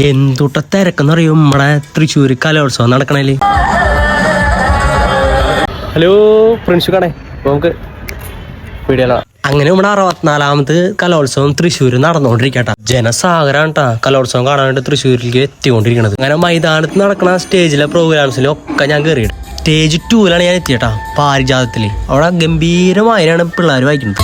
എന്തുട്ട തിരക്കെന്ന് പറയും നമ്മുടെ തൃശ്ശൂർ കലോത്സവം നടക്കണേല്. ഹലോ പ്രിൻഷു കടേ, നമുക്ക് വീഡിയോ. അങ്ങനെ നമ്മുടെ 64ാമത് കലോത്സവം തൃശ്ശൂർ നടന്നുകൊണ്ടിരിക്കട്ടെ. ജനസാഗരാണ് ട്ടാ കലോത്സവം കാണാനായിട്ട് തൃശ്ശൂരിലേക്ക് എത്തിക്കൊണ്ടിരിക്കുന്നത്. അങ്ങനെ മൈതാനത്ത് നടക്കുന്ന സ്റ്റേജിലെ പ്രോഗ്രാംസിലൊക്കെ ഞാൻ കയറിയിട്ട് സ്റ്റേജ് 2-ലാണ് ഞാൻ എത്തിയട്ടാ. പാരിജാതത്തില് അവിടെ ഗംഭീരമായാണ് പിള്ളേർ വായിക്കുന്നത്.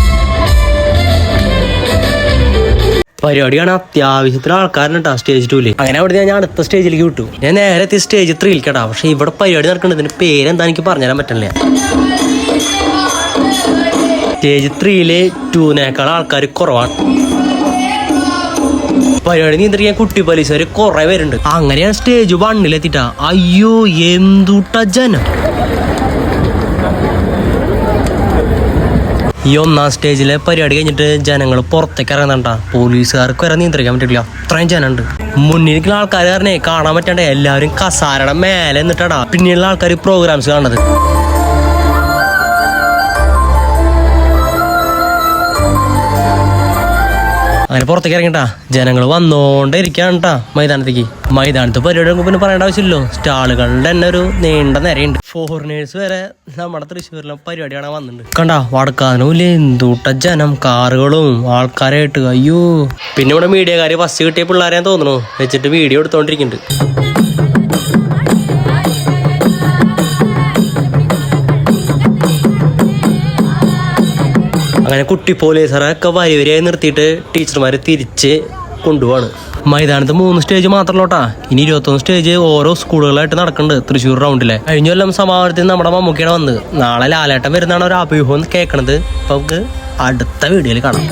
പരിപാടിയാണ്, അത്യാവശ്യത്തിന് ആൾക്കാരുണ്ടാ സ്റ്റേജ് 2-ല്. അങ്ങനെ അവിടെ ഞാൻ അടുത്ത സ്റ്റേജിലേക്ക് വിട്ടു. ഞാൻ നേരെ എത്തി സ്റ്റേജ് 3-ൽ കേട്ടാ. പക്ഷെ ഇവിടെ പരിപാടി നടക്കുന്നതിന് പേരെന്താ എനിക്ക് പറഞ്ഞുതരാൻ പറ്റില്ല. സ്റ്റേജ് 3-ല് 2-നേക്കാൾ ആൾക്കാർ കുറവാണ്. പരിപാടി നിയന്ത്രിക്കാൻ കുട്ടി പോലീസുകാർ കുറെ പേരുണ്ട്. അങ്ങനെയാണ് സ്റ്റേജ് 1-ലെത്തിട്ടാ. അയ്യോ എന്തുട്ട ജനം! ഈ 1-ാം സ്റ്റേജിലെ പരിപാടി കഴിഞ്ഞിട്ട് ജനങ്ങൾ പുറത്തേക്ക് ഇറങ്ങുന്നുണ്ടാ. പോലീസുകാർക്ക് വരെ നിയന്ത്രിക്കാൻ പറ്റില്ല, അത്രയും ജനമുണ്ട്. മുന്നിലേക്കുള്ള ആൾക്കാർ പറഞ്ഞേ കാണാൻ പറ്റണ്ടേ, എല്ലാവരും കസാരയുടെ മേലെ നിന്നിട്ടാടാ പിന്നെയുള്ള ആൾക്കാർ പ്രോഗ്രാംസ് കാണുന്നത്. അങ്ങനെ പുറത്തേക്ക് ഇറങ്ങിട്ടാ ജനങ്ങൾ വന്നോണ്ടേ ഇരിക്കാണ് ട്ടാ മൈതാനത്തേക്ക്. മൈതാനത്ത് പരിപാടി പിന്നെ പറയേണ്ട ആവശ്യമില്ലല്ലോ, സ്റ്റാളുകളുടെ തന്നെ ഒരു നീണ്ട നിരയുണ്ട്. ഫോറിനേഴ്സ് വരെ നമ്മുടെ തൃശ്ശൂരിലെ പരിപാടി കാണാൻ വന്നിട്ടുണ്ട്. കണ്ടാ വടക്കാനൂല്ലേ എന്തുട്ട ജനം, കാറുകളും ആൾക്കാരായിട്ട്. അയ്യോ, പിന്നെ ഇവിടെ മീഡിയക്കാര് ബസ് കിട്ടിയ പിള്ളേരെ തോന്നണു വെച്ചിട്ട് വീഡിയോ എടുത്തോണ്ടിരിക്കുന്നുണ്ട്. അങ്ങനെ കുട്ടി പോലീസുകാരൊക്കെ വരിവരിയായി നിർത്തിയിട്ട് ടീച്ചർമാര് തിരിച്ച് കൊണ്ടുപോവാണ്. മൈതാനത്ത് 3 സ്റ്റേജ് മാത്രമല്ലോട്ടാ, ഇനി 21 സ്റ്റേജ് ഓരോ സ്കൂളുകളായിട്ട് നടക്കുന്നുണ്ട് തൃശ്ശൂർ റൗണ്ടിലെ. കഴിഞ്ഞ കൊല്ലം സമാപനത്തിന് നമ്മുടെ മമ്മൂക്കിയാണ് വന്നത്. നാളെ ലാലേട്ടൻ വരുന്നതാണ് ഒരു അഭ്യൂഹം കേൾക്കണത്. അപ്പൊ നമുക്ക് അടുത്ത വീഡിയോയിൽ കാണാം.